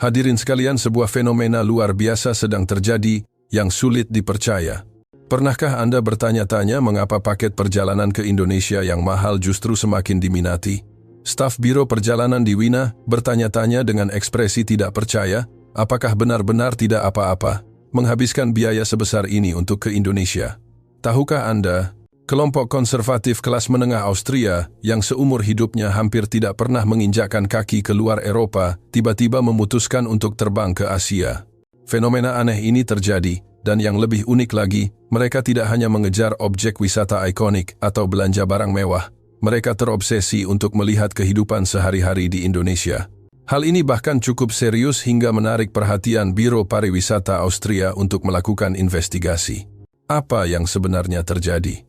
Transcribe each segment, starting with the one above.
Hadirin sekalian, sebuah fenomena luar biasa sedang terjadi yang sulit dipercaya. Pernahkah Anda bertanya-tanya mengapa paket perjalanan ke Indonesia yang mahal justru semakin diminati? Staf Biro Perjalanan di Wina bertanya-tanya dengan ekspresi tidak percaya, apakah benar-benar tidak apa-apa menghabiskan biaya sebesar ini untuk ke Indonesia? Tahukah Anda, kelompok konservatif kelas menengah Austria yang seumur hidupnya hampir tidak pernah menginjakkan kaki keluar Eropa, tiba-tiba memutuskan untuk terbang ke Asia. Fenomena aneh ini terjadi, dan yang lebih unik lagi, mereka tidak hanya mengejar objek wisata ikonik atau belanja barang mewah, mereka terobsesi untuk melihat kehidupan sehari-hari di Indonesia. Hal ini bahkan cukup serius hingga menarik perhatian Biro Pariwisata Austria untuk melakukan investigasi. Apa yang sebenarnya terjadi?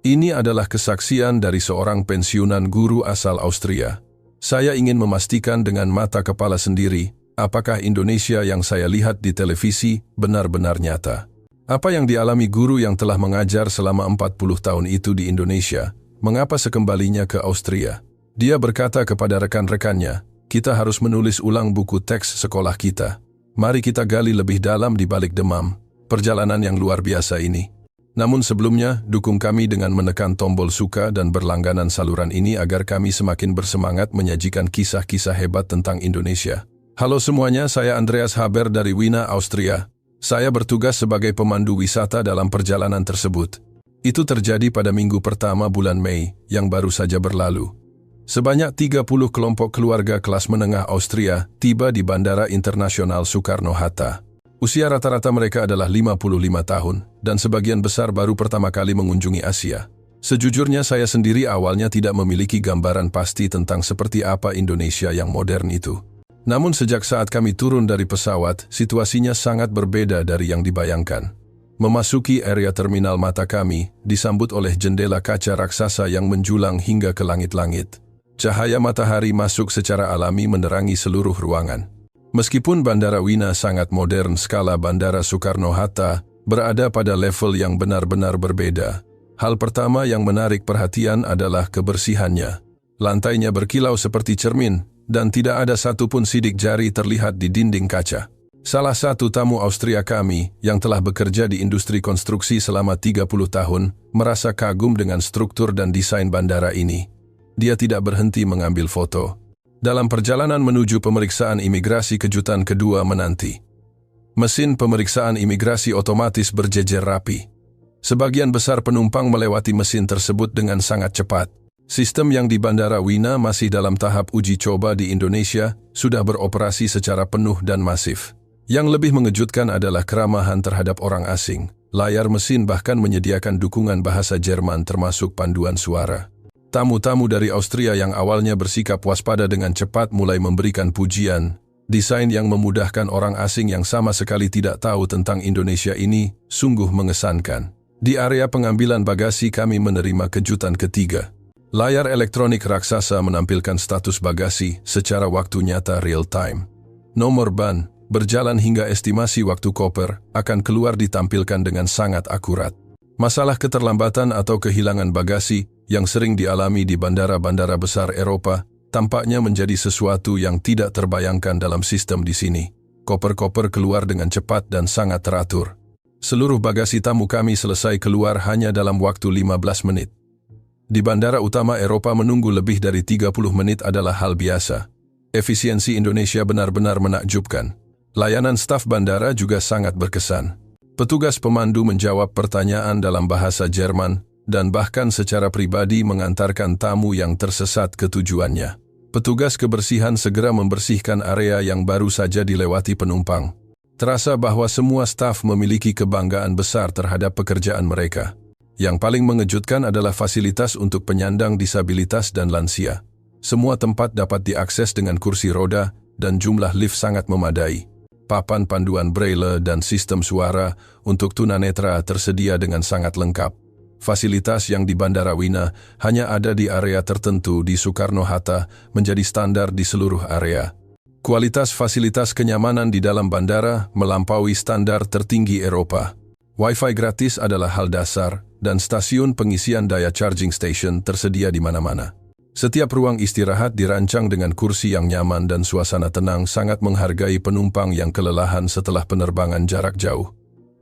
Ini adalah kesaksian dari seorang pensiunan guru asal Austria. Saya ingin memastikan dengan mata kepala sendiri, apakah Indonesia yang saya lihat di televisi benar-benar nyata. Apa yang dialami guru yang telah mengajar selama 40 tahun itu di Indonesia, mengapa sekembalinya ke Austria? Dia berkata kepada rekan-rekannya, kita harus menulis ulang buku teks sekolah kita. Mari kita gali lebih dalam di balik demam perjalanan yang luar biasa ini. Namun sebelumnya, dukung kami dengan menekan tombol suka dan berlangganan saluran ini agar kami semakin bersemangat menyajikan kisah-kisah hebat tentang Indonesia. Halo semuanya, saya Andreas Haber dari Wina, Austria. Saya bertugas sebagai pemandu wisata dalam perjalanan tersebut. Itu terjadi pada minggu pertama bulan Mei yang baru saja berlalu. Sebanyak 30 kelompok keluarga kelas menengah Austria tiba di Bandara Internasional Soekarno-Hatta. Usia rata-rata mereka adalah 55 tahun, dan sebagian besar baru pertama kali mengunjungi Asia. Sejujurnya saya sendiri awalnya tidak memiliki gambaran pasti tentang seperti apa Indonesia yang modern itu. Namun sejak saat kami turun dari pesawat, situasinya sangat berbeda dari yang dibayangkan. Memasuki area terminal, mata kami disambut oleh jendela kaca raksasa yang menjulang hingga ke langit-langit. Cahaya matahari masuk secara alami menerangi seluruh ruangan. Meskipun Bandara Wina sangat modern, skala Bandara Soekarno-Hatta berada pada level yang benar-benar berbeda. Hal pertama yang menarik perhatian adalah kebersihannya. Lantainya berkilau seperti cermin, dan tidak ada satupun sidik jari terlihat di dinding kaca. Salah satu tamu Austria kami yang telah bekerja di industri konstruksi selama 30 tahun merasa kagum dengan struktur dan desain bandara ini. Dia tidak berhenti mengambil foto. Dalam perjalanan menuju pemeriksaan imigrasi, kejutan kedua menanti. Mesin pemeriksaan imigrasi otomatis berjejer rapi. Sebagian besar penumpang melewati mesin tersebut dengan sangat cepat. Sistem yang di Bandara Wina masih dalam tahap uji coba di Indonesia sudah beroperasi secara penuh dan masif. Yang lebih mengejutkan adalah keramahan terhadap orang asing. Layar mesin bahkan menyediakan dukungan bahasa Jerman termasuk panduan suara. Tamu-tamu dari Austria yang awalnya bersikap waspada dengan cepat mulai memberikan pujian. Desain yang memudahkan orang asing yang sama sekali tidak tahu tentang Indonesia ini sungguh mengesankan. Di area pengambilan bagasi kami menerima kejutan ketiga. Layar elektronik raksasa menampilkan status bagasi secara waktu nyata real time. Nomor ban, berjalan hingga estimasi waktu koper akan keluar ditampilkan dengan sangat akurat. Masalah keterlambatan atau kehilangan bagasi yang sering dialami di bandara-bandara besar Eropa tampaknya menjadi sesuatu yang tidak terbayangkan dalam sistem di sini. Koper-koper keluar dengan cepat dan sangat teratur. Seluruh bagasi tamu kami selesai keluar hanya dalam waktu 15 menit. Di bandara utama Eropa menunggu lebih dari 30 menit adalah hal biasa. Efisiensi Indonesia benar-benar menakjubkan. Layanan staf bandara juga sangat berkesan. Petugas pemandu menjawab pertanyaan dalam bahasa Jerman dan bahkan secara pribadi mengantarkan tamu yang tersesat ke tujuannya. Petugas kebersihan segera membersihkan area yang baru saja dilewati penumpang. Terasa bahwa semua staf memiliki kebanggaan besar terhadap pekerjaan mereka. Yang paling mengejutkan adalah fasilitas untuk penyandang disabilitas dan lansia. Semua tempat dapat diakses dengan kursi roda dan jumlah lift sangat memadai. Papan panduan braille dan sistem suara untuk tunanetra tersedia dengan sangat lengkap. Fasilitas yang di Bandara Wina hanya ada di area tertentu di Soekarno-Hatta menjadi standar di seluruh area. Kualitas fasilitas kenyamanan di dalam bandara melampaui standar tertinggi Eropa. Wi-Fi gratis adalah hal dasar, dan stasiun pengisian daya charging station tersedia di mana-mana. Setiap ruang istirahat dirancang dengan kursi yang nyaman dan suasana tenang, sangat menghargai penumpang yang kelelahan setelah penerbangan jarak jauh.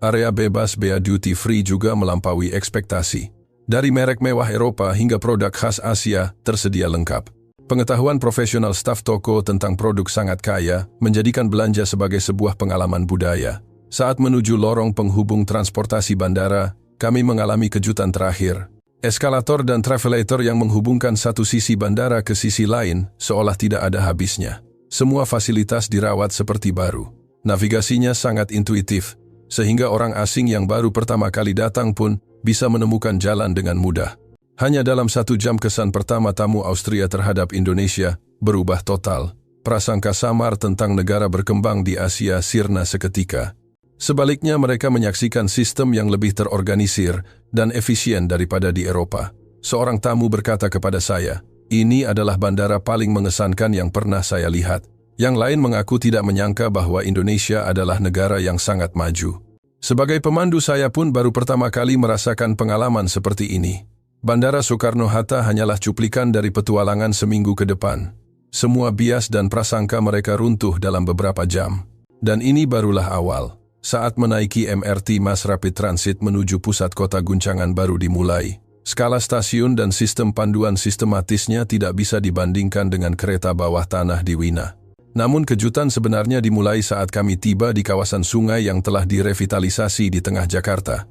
Area bebas bea duty free juga melampaui ekspektasi. Dari merek mewah Eropa hingga produk khas Asia tersedia lengkap. Pengetahuan profesional staf toko tentang produk sangat kaya, menjadikan belanja sebagai sebuah pengalaman budaya. Saat menuju lorong penghubung transportasi bandara, kami mengalami kejutan terakhir. Eskalator dan travelator yang menghubungkan satu sisi bandara ke sisi lain seolah tidak ada habisnya. Semua fasilitas dirawat seperti baru. Navigasinya sangat intuitif, sehingga orang asing yang baru pertama kali datang pun bisa menemukan jalan dengan mudah. Hanya dalam 1 jam kesan pertama tamu Austria terhadap Indonesia berubah total. Prasangka samar tentang negara berkembang di Asia sirna seketika. Sebaliknya mereka menyaksikan sistem yang lebih terorganisir dan efisien daripada di Eropa. Seorang tamu berkata kepada saya, "Ini adalah bandara paling mengesankan yang pernah saya lihat." Yang lain mengaku tidak menyangka bahwa Indonesia adalah negara yang sangat maju. Sebagai pemandu saya pun baru pertama kali merasakan pengalaman seperti ini. Bandara Soekarno-Hatta hanyalah cuplikan dari petualangan seminggu ke depan. Semua bias dan prasangka mereka runtuh dalam beberapa jam. Dan ini barulah awal. Saat menaiki MRT Mass Rapid Transit menuju pusat kota, guncangan baru dimulai. Skala stasiun dan sistem panduan sistematisnya tidak bisa dibandingkan dengan kereta bawah tanah di Wina. Namun kejutan sebenarnya dimulai saat kami tiba di kawasan sungai yang telah direvitalisasi di tengah Jakarta.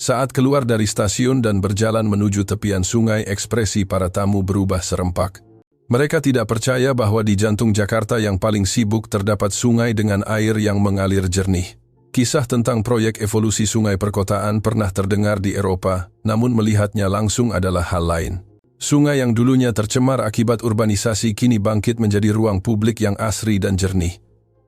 Saat keluar dari stasiun dan berjalan menuju tepian sungai, ekspresi para tamu berubah serempak. Mereka tidak percaya bahwa di jantung Jakarta yang paling sibuk terdapat sungai dengan air yang mengalir jernih. Kisah tentang proyek evolusi sungai perkotaan pernah terdengar di Eropa, namun melihatnya langsung adalah hal lain. Sungai yang dulunya tercemar akibat urbanisasi kini bangkit menjadi ruang publik yang asri dan jernih.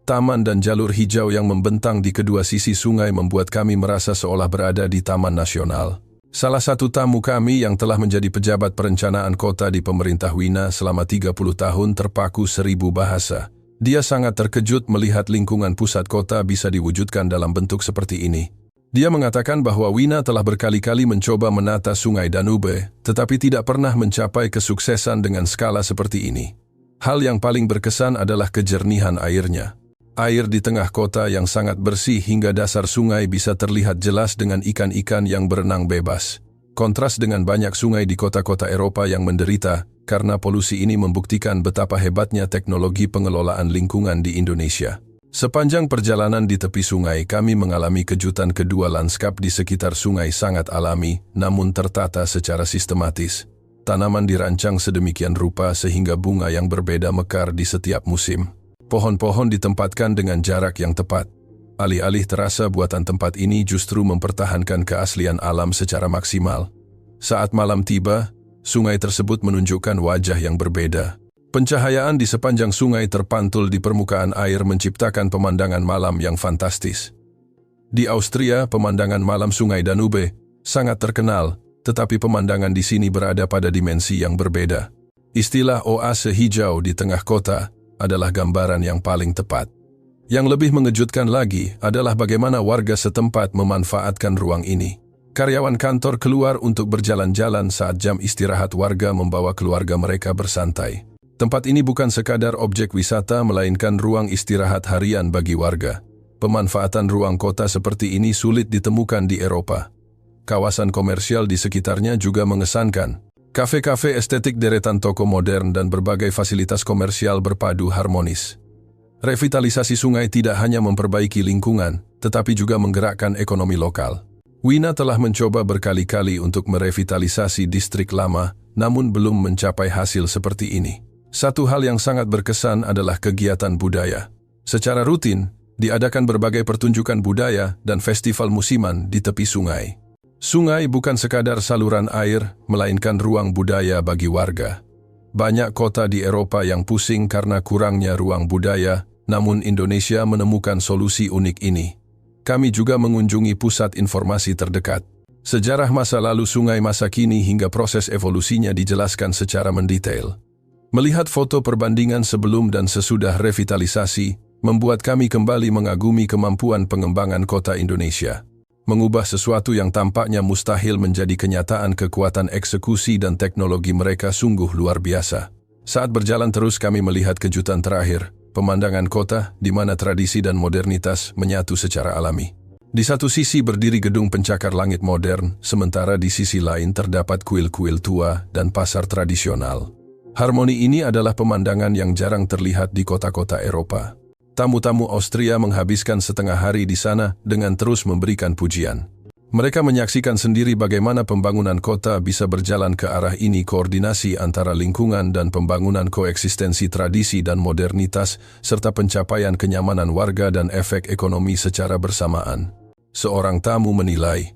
Taman dan jalur hijau yang membentang di kedua sisi sungai membuat kami merasa seolah berada di Taman Nasional. Salah satu tamu kami yang telah menjadi pejabat perencanaan kota di pemerintah Wina selama 30 tahun terpaku 1000 bahasa. Dia sangat terkejut melihat lingkungan pusat kota bisa diwujudkan dalam bentuk seperti ini. Dia mengatakan bahwa Wina telah berkali-kali mencoba menata sungai Danube, tetapi tidak pernah mencapai kesuksesan dengan skala seperti ini. Hal yang paling berkesan adalah kejernihan airnya. Air di tengah kota yang sangat bersih hingga dasar sungai bisa terlihat jelas dengan ikan-ikan yang berenang bebas. Kontras dengan banyak sungai di kota-kota Eropa yang menderita, karena polusi ini membuktikan betapa hebatnya teknologi pengelolaan lingkungan di Indonesia. Sepanjang perjalanan di tepi sungai, kami mengalami kejutan kedua. Lanskap di sekitar sungai sangat alami, namun tertata secara sistematis. Tanaman dirancang sedemikian rupa sehingga bunga yang berbeda mekar di setiap musim. Pohon-pohon ditempatkan dengan jarak yang tepat. Alih-alih terasa buatan tempat ini justru mempertahankan keaslian alam secara maksimal. Saat malam tiba, sungai tersebut menunjukkan wajah yang berbeda. Pencahayaan di sepanjang sungai terpantul di permukaan air menciptakan pemandangan malam yang fantastis. Di Austria, pemandangan malam sungai Danube sangat terkenal, tetapi pemandangan di sini berada pada dimensi yang berbeda. Istilah oase hijau di tengah kota adalah gambaran yang paling tepat. Yang lebih mengejutkan lagi adalah bagaimana warga setempat memanfaatkan ruang ini. Karyawan kantor keluar untuk berjalan-jalan saat jam istirahat, warga membawa keluarga mereka bersantai. Tempat ini bukan sekadar objek wisata, melainkan ruang istirahat harian bagi warga. Pemanfaatan ruang kota seperti ini sulit ditemukan di Eropa. Kawasan komersial di sekitarnya juga mengesankan. Kafe-kafe estetik, deretan toko modern, dan berbagai fasilitas komersial berpadu harmonis. Revitalisasi sungai tidak hanya memperbaiki lingkungan, tetapi juga menggerakkan ekonomi lokal. Wina telah mencoba berkali-kali untuk merevitalisasi distrik lama, namun belum mencapai hasil seperti ini. Satu hal yang sangat berkesan adalah kegiatan budaya. Secara rutin, diadakan berbagai pertunjukan budaya dan festival musiman di tepi sungai. Sungai bukan sekadar saluran air, melainkan ruang budaya bagi warga. Banyak kota di Eropa yang pusing karena kurangnya ruang budaya, namun Indonesia menemukan solusi unik ini. Kami juga mengunjungi pusat informasi terdekat. Sejarah masa lalu sungai, masa kini, hingga proses evolusinya dijelaskan secara mendetail. Melihat foto perbandingan sebelum dan sesudah revitalisasi, membuat kami kembali mengagumi kemampuan pengembangan kota Indonesia. Mengubah sesuatu yang tampaknya mustahil menjadi kenyataan. Kekuatan eksekusi dan teknologi mereka sungguh luar biasa. Saat berjalan terus kami melihat kejutan terakhir, pemandangan kota di mana tradisi dan modernitas menyatu secara alami. Di satu sisi berdiri gedung pencakar langit modern, sementara di sisi lain terdapat kuil-kuil tua dan pasar tradisional. Harmoni ini adalah pemandangan yang jarang terlihat di kota-kota Eropa. Tamu-tamu Austria menghabiskan setengah hari di sana dengan terus memberikan pujian. Mereka menyaksikan sendiri bagaimana pembangunan kota bisa berjalan ke arah ini. Koordinasi antara lingkungan dan pembangunan, koeksistensi tradisi dan modernitas, serta pencapaian kenyamanan warga dan efek ekonomi secara bersamaan. Seorang tamu menilai,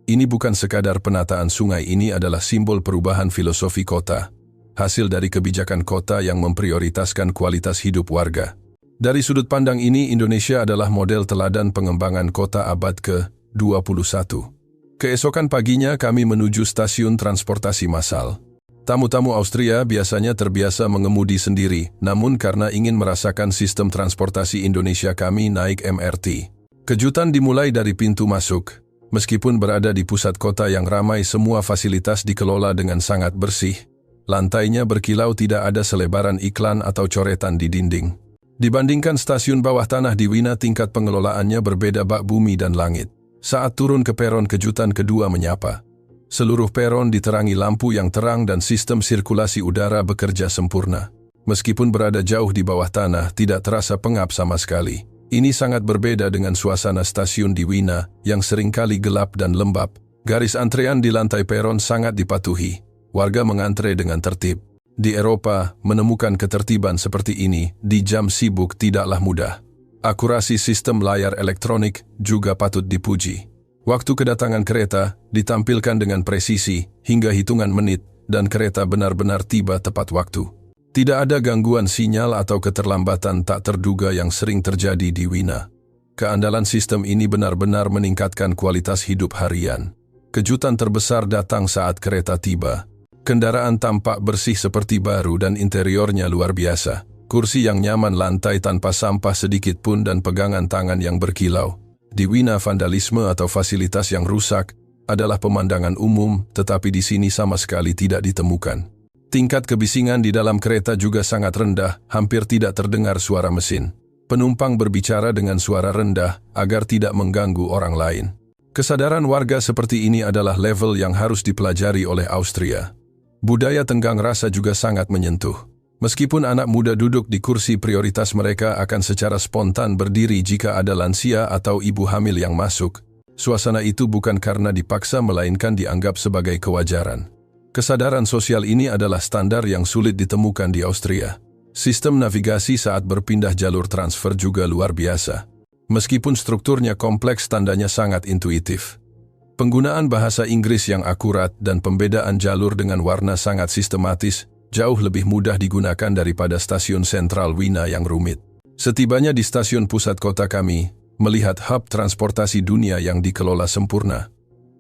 ini bukan sekadar penataan sungai, ini adalah simbol perubahan filosofi kota. Hasil dari kebijakan kota yang memprioritaskan kualitas hidup warga. Dari sudut pandang ini, Indonesia adalah model teladan pengembangan kota abad ke-21. Keesokan paginya kami menuju stasiun transportasi massal. Tamu-tamu Austria biasanya terbiasa mengemudi sendiri, namun karena ingin merasakan sistem transportasi Indonesia kami naik MRT. Kejutan dimulai dari pintu masuk. Meskipun berada di pusat kota yang ramai, semua fasilitas dikelola dengan sangat bersih. Lantainya berkilau, tidak ada selebaran iklan atau coretan di dinding. Dibandingkan stasiun bawah tanah di Wina, tingkat pengelolaannya berbeda bak bumi dan langit. Saat turun ke peron, kejutan kedua menyapa. Seluruh peron diterangi lampu yang terang dan sistem sirkulasi udara bekerja sempurna. Meskipun berada jauh di bawah tanah, tidak terasa pengap sama sekali. Ini sangat berbeda dengan suasana stasiun di Wina yang seringkali gelap dan lembab. Garis antrean di lantai peron sangat dipatuhi. Warga mengantre dengan tertib. Di Eropa, menemukan ketertiban seperti ini di jam sibuk tidaklah mudah. Akurasi sistem layar elektronik juga patut dipuji. Waktu kedatangan kereta ditampilkan dengan presisi hingga hitungan menit dan kereta benar-benar tiba tepat waktu. Tidak ada gangguan sinyal atau keterlambatan tak terduga yang sering terjadi di Wina. Keandalan sistem ini benar-benar meningkatkan kualitas hidup harian. Kejutan terbesar datang saat kereta tiba. Kendaraan tampak bersih seperti baru dan interiornya luar biasa. Kursi yang nyaman, lantai tanpa sampah sedikit pun dan pegangan tangan yang berkilau. Di Wina, vandalisme atau fasilitas yang rusak adalah pemandangan umum, tetapi di sini sama sekali tidak ditemukan. Tingkat kebisingan di dalam kereta juga sangat rendah, hampir tidak terdengar suara mesin. Penumpang berbicara dengan suara rendah agar tidak mengganggu orang lain. Kesadaran warga seperti ini adalah level yang harus dipelajari oleh Austria. Budaya tenggang rasa juga sangat menyentuh. Meskipun anak muda duduk di kursi prioritas, mereka akan secara spontan berdiri jika ada lansia atau ibu hamil yang masuk. Suasana itu bukan karena dipaksa, melainkan dianggap sebagai kewajaran. Kesadaran sosial ini adalah standar yang sulit ditemukan di Austria. Sistem navigasi saat berpindah jalur transfer juga luar biasa. Meskipun strukturnya kompleks, tandanya sangat intuitif. Penggunaan bahasa Inggris yang akurat dan pembedaan jalur dengan warna sangat sistematis jauh lebih mudah digunakan daripada stasiun sentral Wina yang rumit. Setibanya di stasiun pusat kota, kami melihat hub transportasi dunia yang dikelola sempurna.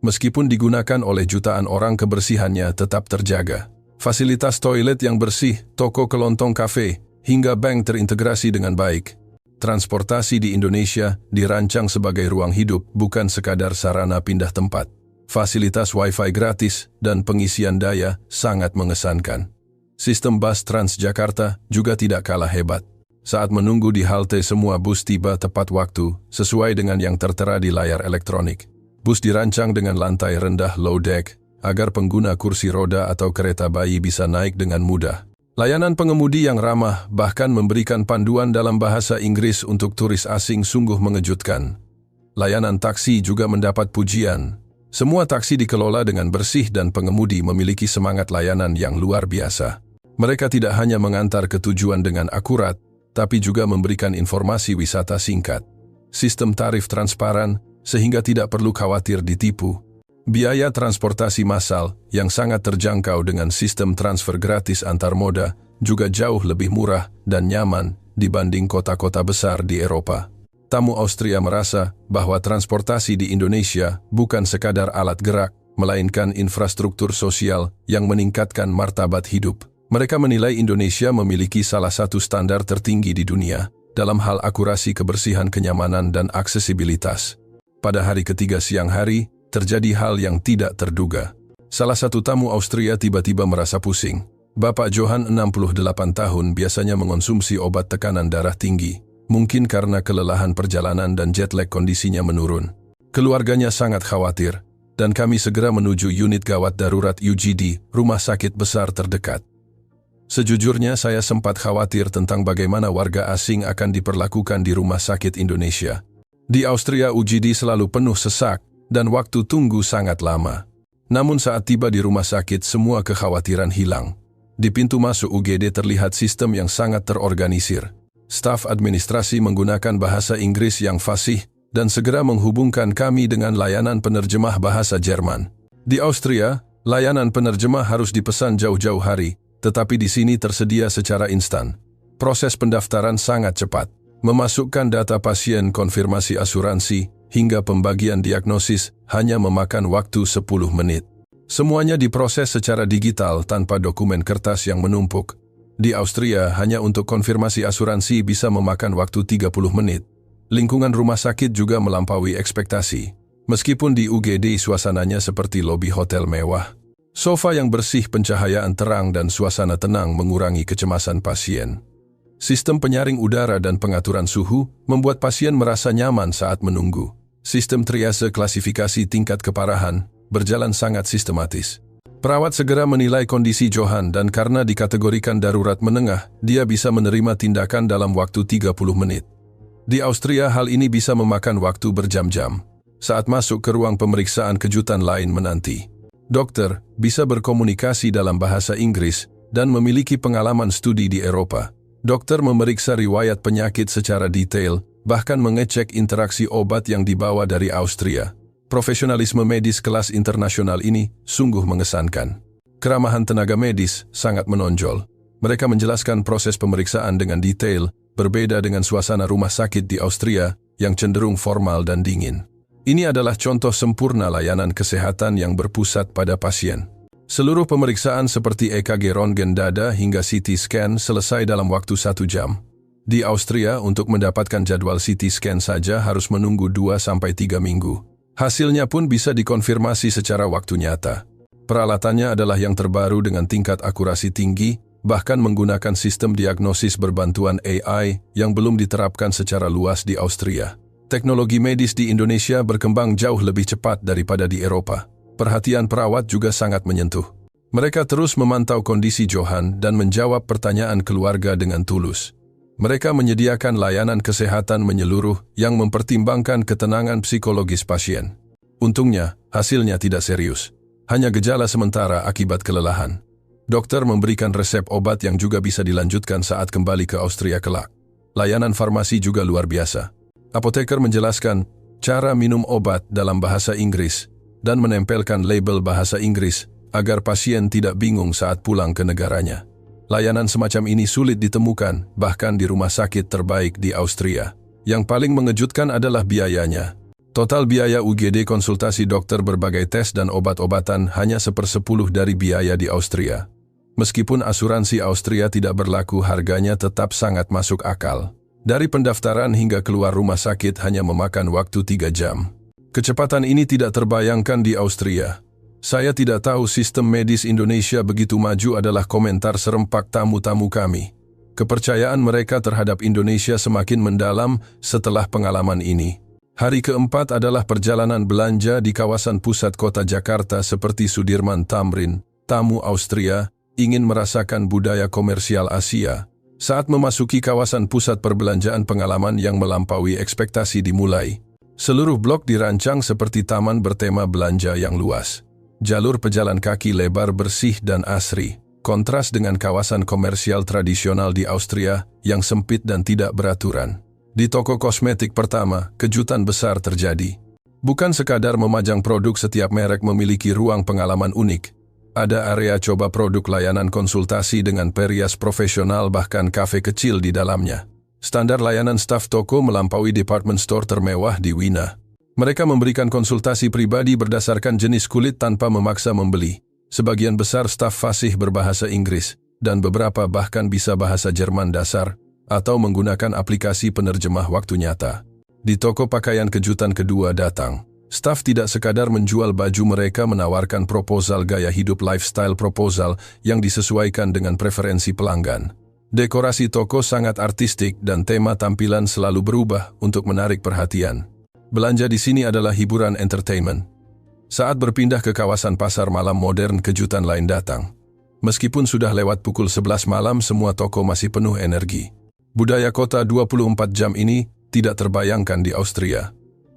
Meskipun digunakan oleh jutaan orang, kebersihannya tetap terjaga. Fasilitas toilet yang bersih, toko kelontong kafe, hingga bank terintegrasi dengan baik. Transportasi di Indonesia dirancang sebagai ruang hidup, bukan sekadar sarana pindah tempat. Fasilitas Wi-Fi gratis dan pengisian daya sangat mengesankan. Sistem bus Transjakarta juga tidak kalah hebat. Saat menunggu di halte, semua bus tiba tepat waktu, sesuai dengan yang tertera di layar elektronik. Bus dirancang dengan lantai rendah low deck, agar pengguna kursi roda atau kereta bayi bisa naik dengan mudah. Layanan pengemudi yang ramah, bahkan memberikan panduan dalam bahasa Inggris untuk turis asing, sungguh mengejutkan. Layanan taksi juga mendapat pujian. Semua taksi dikelola dengan bersih dan pengemudi memiliki semangat layanan yang luar biasa. Mereka tidak hanya mengantar ke tujuan dengan akurat, tapi juga memberikan informasi wisata singkat. Sistem tarif transparan, sehingga tidak perlu khawatir ditipu. Biaya transportasi massal yang sangat terjangkau dengan sistem transfer gratis antar moda juga jauh lebih murah dan nyaman dibanding kota-kota besar di Eropa. Tamu Austria merasa bahwa transportasi di Indonesia bukan sekadar alat gerak, melainkan infrastruktur sosial yang meningkatkan martabat hidup. Mereka menilai Indonesia memiliki salah satu standar tertinggi di dunia dalam hal akurasi, kebersihan, kenyamanan, dan aksesibilitas. Pada hari ketiga siang hari, terjadi hal yang tidak terduga. Salah satu tamu Austria tiba-tiba merasa pusing. Bapak Johan 68 tahun biasanya mengonsumsi obat tekanan darah tinggi. Mungkin karena kelelahan perjalanan dan jet lag kondisinya menurun. Keluarganya sangat khawatir, dan kami segera menuju unit gawat darurat UGD, rumah sakit besar terdekat. Sejujurnya saya sempat khawatir tentang bagaimana warga asing akan diperlakukan di rumah sakit Indonesia. Di Austria UGD selalu penuh sesak, dan waktu tunggu sangat lama. Namun saat tiba di rumah sakit semua kekhawatiran hilang. Di pintu masuk UGD terlihat sistem yang sangat terorganisir. Staf administrasi menggunakan bahasa Inggris yang fasih dan segera menghubungkan kami dengan layanan penerjemah bahasa Jerman. Di Austria, layanan penerjemah harus dipesan jauh-jauh hari, tetapi di sini tersedia secara instan. Proses pendaftaran sangat cepat. Memasukkan data pasien, konfirmasi asuransi, hingga pembagian diagnosis hanya memakan waktu 10 menit. Semuanya diproses secara digital tanpa dokumen kertas yang menumpuk. Di Austria, hanya untuk konfirmasi asuransi bisa memakan waktu 30 menit. Lingkungan rumah sakit juga melampaui ekspektasi. Meskipun di UGD suasananya seperti lobi hotel mewah. Sofa yang bersih, pencahayaan terang dan suasana tenang mengurangi kecemasan pasien. Sistem penyaring udara dan pengaturan suhu membuat pasien merasa nyaman saat menunggu. Sistem triase klasifikasi tingkat keparahan berjalan sangat sistematis. Perawat segera menilai kondisi Johan dan karena dikategorikan darurat menengah, dia bisa menerima tindakan dalam waktu 30 menit. Di Austria hal ini bisa memakan waktu berjam-jam. Saat masuk ke ruang pemeriksaan kejutan lain menanti. Dokter bisa berkomunikasi dalam bahasa Inggris dan memiliki pengalaman studi di Eropa. Dokter memeriksa riwayat penyakit secara detail, bahkan mengecek interaksi obat yang dibawa dari Austria. Profesionalisme medis kelas internasional ini sungguh mengesankan. Keramahan tenaga medis sangat menonjol. Mereka menjelaskan proses pemeriksaan dengan detail, berbeda dengan suasana rumah sakit di Austria yang cenderung formal dan dingin. Ini adalah contoh sempurna layanan kesehatan yang berpusat pada pasien. Seluruh pemeriksaan seperti EKG ronggen dada hingga CT scan selesai dalam waktu 1 jam. Di Austria, untuk mendapatkan jadwal CT scan saja harus menunggu 2-3 minggu. Hasilnya pun bisa dikonfirmasi secara waktu nyata. Peralatannya adalah yang terbaru dengan tingkat akurasi tinggi, bahkan menggunakan sistem diagnosis berbantuan AI yang belum diterapkan secara luas di Austria. Teknologi medis di Indonesia berkembang jauh lebih cepat daripada di Eropa. Perhatian perawat juga sangat menyentuh. Mereka terus memantau kondisi Johan dan menjawab pertanyaan keluarga dengan tulus. Mereka menyediakan layanan kesehatan menyeluruh yang mempertimbangkan ketenangan psikologis pasien. Untungnya, hasilnya tidak serius. Hanya gejala sementara akibat kelelahan. Dokter memberikan resep obat yang juga bisa dilanjutkan saat kembali ke Austria kelak. Layanan farmasi juga luar biasa. Apoteker menjelaskan cara minum obat dalam bahasa Inggris dan menempelkan label bahasa Inggris agar pasien tidak bingung saat pulang ke negaranya. Layanan semacam ini sulit ditemukan, bahkan di rumah sakit terbaik di Austria. Yang paling mengejutkan adalah biayanya. Total biaya UGD konsultasi dokter berbagai tes dan obat-obatan hanya 1/10 dari biaya di Austria. Meskipun asuransi Austria tidak berlaku, harganya tetap sangat masuk akal. Dari pendaftaran hingga keluar rumah sakit hanya memakan waktu 3 jam. Kecepatan ini tidak terbayangkan di Austria. Saya tidak tahu sistem medis Indonesia begitu maju adalah komentar serempak tamu-tamu kami. Kepercayaan mereka terhadap Indonesia semakin mendalam setelah pengalaman ini. Hari keempat adalah perjalanan belanja di kawasan pusat kota Jakarta seperti Sudirman Tamrin. Tamu Austria ingin merasakan budaya komersial Asia. Saat memasuki kawasan pusat perbelanjaan, pengalaman yang melampaui ekspektasi dimulai. Seluruh blok dirancang seperti taman bertema belanja yang luas. Jalur pejalan kaki lebar, bersih dan asri. Kontras dengan kawasan komersial tradisional di Austria yang sempit dan tidak beraturan. Di toko kosmetik pertama, kejutan besar terjadi. Bukan sekadar memajang produk, setiap merek memiliki ruang pengalaman unik. Ada area coba produk, layanan konsultasi dengan perias profesional, bahkan kafe kecil di dalamnya. Standar layanan staf toko melampaui department store termewah di Wina. Mereka memberikan konsultasi pribadi berdasarkan jenis kulit tanpa memaksa membeli. Sebagian besar staf fasih berbahasa Inggris, dan beberapa bahkan bisa bahasa Jerman dasar, atau menggunakan aplikasi penerjemah waktu nyata. Di toko pakaian kejutan kedua datang. Staf tidak sekadar menjual baju, mereka menawarkan proposal gaya hidup lifestyle proposal yang disesuaikan dengan preferensi pelanggan. Dekorasi toko sangat artistik dan tema tampilan selalu berubah untuk menarik perhatian. Belanja di sini adalah hiburan entertainment. Saat berpindah ke kawasan pasar malam modern, kejutan lain datang. Meskipun sudah lewat pukul 11 malam, semua toko masih penuh energi. Budaya kota 24 jam ini tidak terbayangkan di Austria.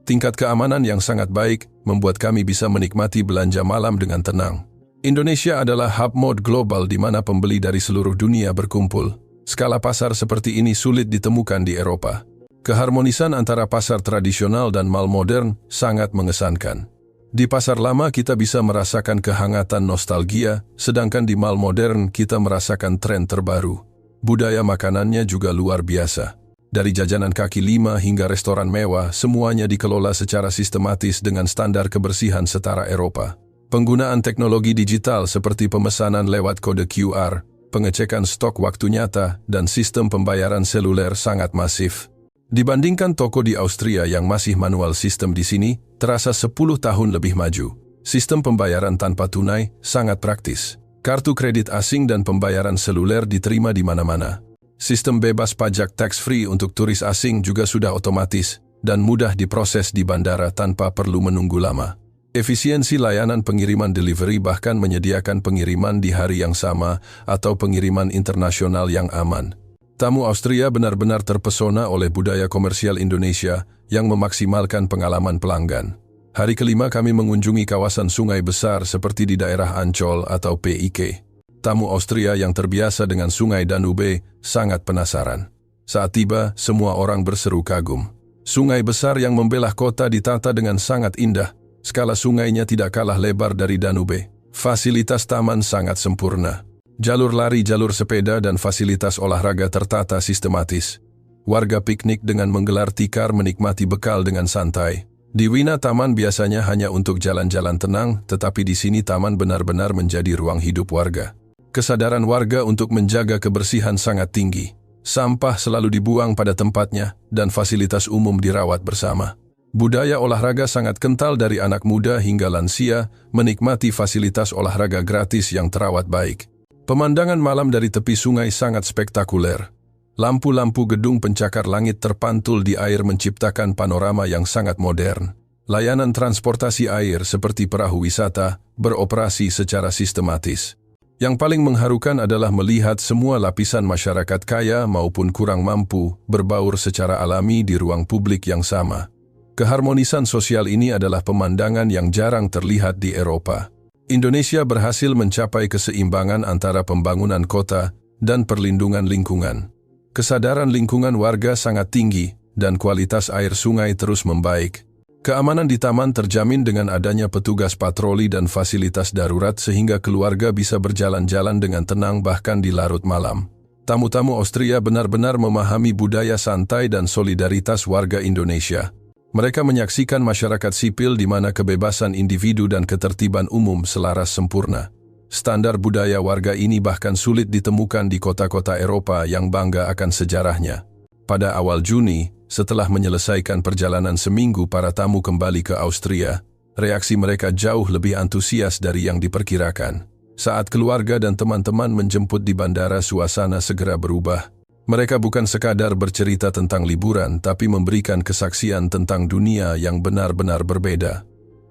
Tingkat keamanan yang sangat baik membuat kami bisa menikmati belanja malam dengan tenang. Indonesia adalah hub mode global di mana pembeli dari seluruh dunia berkumpul. Skala pasar seperti ini sulit ditemukan di Eropa. Keharmonisan antara pasar tradisional dan mal modern sangat mengesankan. Di pasar lama kita bisa merasakan kehangatan nostalgia, sedangkan di mal modern kita merasakan tren terbaru. Budaya makanannya juga luar biasa. Dari jajanan kaki lima hingga restoran mewah, semuanya dikelola secara sistematis dengan standar kebersihan setara Eropa. Penggunaan teknologi digital seperti pemesanan lewat kode QR, pengecekan stok waktu nyata, dan sistem pembayaran seluler sangat masif. Dibandingkan toko di Austria yang masih manual sistem, di sini terasa 10 tahun lebih maju. Sistem pembayaran tanpa tunai sangat praktis. Kartu kredit asing dan pembayaran seluler diterima di mana-mana. Sistem bebas pajak tax-free untuk turis asing juga sudah otomatis dan mudah diproses di bandara tanpa perlu menunggu lama. Efisiensi layanan pengiriman delivery bahkan menyediakan pengiriman di hari yang sama atau pengiriman internasional yang aman. Tamu Austria benar-benar terpesona oleh budaya komersial Indonesia yang memaksimalkan pengalaman pelanggan. Hari kelima kami mengunjungi kawasan sungai besar seperti di daerah Ancol atau PIK. Tamu Austria yang terbiasa dengan sungai Danube sangat penasaran. Saat tiba, semua orang berseru kagum. Sungai besar yang membelah kota ditata dengan sangat indah. Skala sungainya tidak kalah lebar dari Danube. Fasilitas taman sangat sempurna. Jalur lari, jalur sepeda, dan fasilitas olahraga tertata sistematis. Warga piknik dengan menggelar tikar menikmati bekal dengan santai. Di Wina taman biasanya hanya untuk jalan-jalan tenang, tetapi di sini taman benar-benar menjadi ruang hidup warga. Kesadaran warga untuk menjaga kebersihan sangat tinggi. Sampah selalu dibuang pada tempatnya, dan fasilitas umum dirawat bersama. Budaya olahraga sangat kental, dari anak muda hingga lansia menikmati fasilitas olahraga gratis yang terawat baik. Pemandangan malam dari tepi sungai sangat spektakuler. Lampu-lampu gedung pencakar langit terpantul di air menciptakan panorama yang sangat modern. Layanan transportasi air seperti perahu wisata beroperasi secara sistematis. Yang paling mengharukan adalah melihat semua lapisan masyarakat kaya maupun kurang mampu berbaur secara alami di ruang publik yang sama. Keharmonisan sosial ini adalah pemandangan yang jarang terlihat di Eropa. Indonesia berhasil mencapai keseimbangan antara pembangunan kota dan perlindungan lingkungan. Kesadaran lingkungan warga sangat tinggi dan kualitas air sungai terus membaik. Keamanan di taman terjamin dengan adanya petugas patroli dan fasilitas darurat sehingga keluarga bisa berjalan-jalan dengan tenang bahkan di larut malam. Tamu-tamu Austria benar-benar memahami budaya santai dan solidaritas warga Indonesia. Mereka menyaksikan masyarakat sipil di mana kebebasan individu dan ketertiban umum selaras sempurna. Standar budaya warga ini bahkan sulit ditemukan di kota-kota Eropa yang bangga akan sejarahnya. Pada awal Juni, setelah menyelesaikan perjalanan seminggu, para tamu kembali ke Austria. Reaksi mereka jauh lebih antusias dari yang diperkirakan. Saat keluarga dan teman-teman menjemput di bandara, suasana segera berubah. Mereka bukan sekadar bercerita tentang liburan, tapi memberikan kesaksian tentang dunia yang benar-benar berbeda.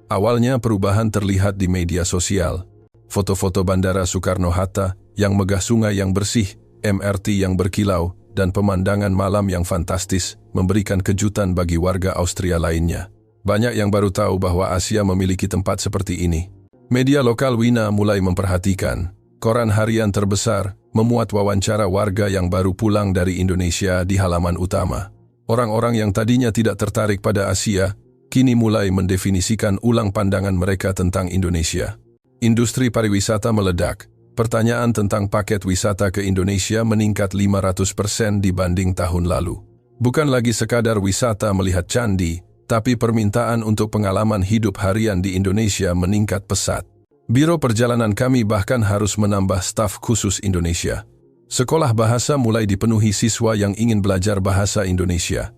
Awalnya perubahan terlihat di media sosial. Foto-foto Bandara Soekarno-Hatta yang megah, sungai yang bersih, MRT yang berkilau, dan pemandangan malam yang fantastis memberikan kejutan bagi warga Austria lainnya. Banyak yang baru tahu bahwa Asia memiliki tempat seperti ini. Media lokal Wina mulai memperhatikan. Koran harian terbesar memuat wawancara warga yang baru pulang dari Indonesia di halaman utama. Orang-orang yang tadinya tidak tertarik pada Asia, kini mulai mendefinisikan ulang pandangan mereka tentang Indonesia. Industri pariwisata meledak. Pertanyaan tentang paket wisata ke Indonesia meningkat 500% dibanding tahun lalu. Bukan lagi sekadar wisata melihat candi, tapi permintaan untuk pengalaman hidup harian di Indonesia meningkat pesat. Biro perjalanan kami bahkan harus menambah staf khusus Indonesia. Sekolah bahasa mulai dipenuhi siswa yang ingin belajar bahasa Indonesia.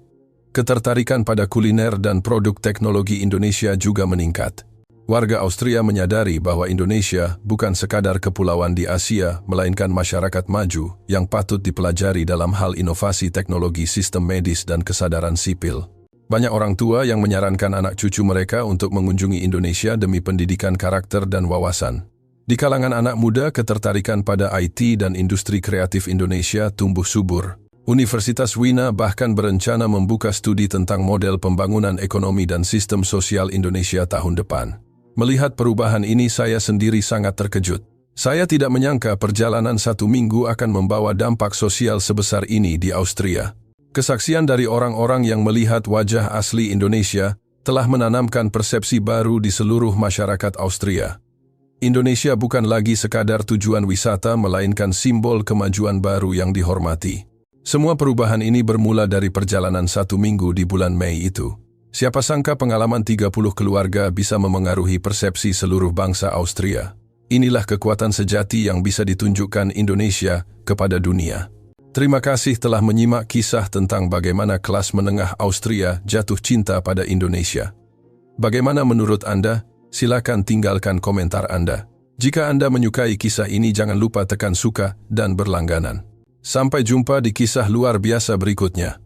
Ketertarikan pada kuliner dan produk teknologi Indonesia juga meningkat. Warga Austria menyadari bahwa Indonesia bukan sekadar kepulauan di Asia, melainkan masyarakat maju yang patut dipelajari dalam hal inovasi teknologi sistem medis dan kesadaran sipil. Banyak orang tua yang menyarankan anak cucu mereka untuk mengunjungi Indonesia demi pendidikan karakter dan wawasan. Di kalangan anak muda, ketertarikan pada IT dan industri kreatif Indonesia tumbuh subur. Universitas Wina bahkan berencana membuka studi tentang model pembangunan ekonomi dan sistem sosial Indonesia tahun depan. Melihat perubahan ini, saya sendiri sangat terkejut. Saya tidak menyangka perjalanan 1 minggu akan membawa dampak sosial sebesar ini di Austria. Kesaksian dari orang-orang yang melihat wajah asli Indonesia telah menanamkan persepsi baru di seluruh masyarakat Austria. Indonesia bukan lagi sekadar tujuan wisata, melainkan simbol kemajuan baru yang dihormati. Semua perubahan ini bermula dari perjalanan 1 minggu di bulan Mei itu. Siapa sangka pengalaman 30 keluarga bisa memengaruhi persepsi seluruh bangsa Austria. Inilah kekuatan sejati yang bisa ditunjukkan Indonesia kepada dunia. Terima kasih telah menyimak kisah tentang bagaimana kelas menengah Austria jatuh cinta pada Indonesia. Bagaimana menurut Anda? Silakan tinggalkan komentar Anda. Jika Anda menyukai kisah ini, jangan lupa tekan suka dan berlangganan. Sampai jumpa di kisah luar biasa berikutnya.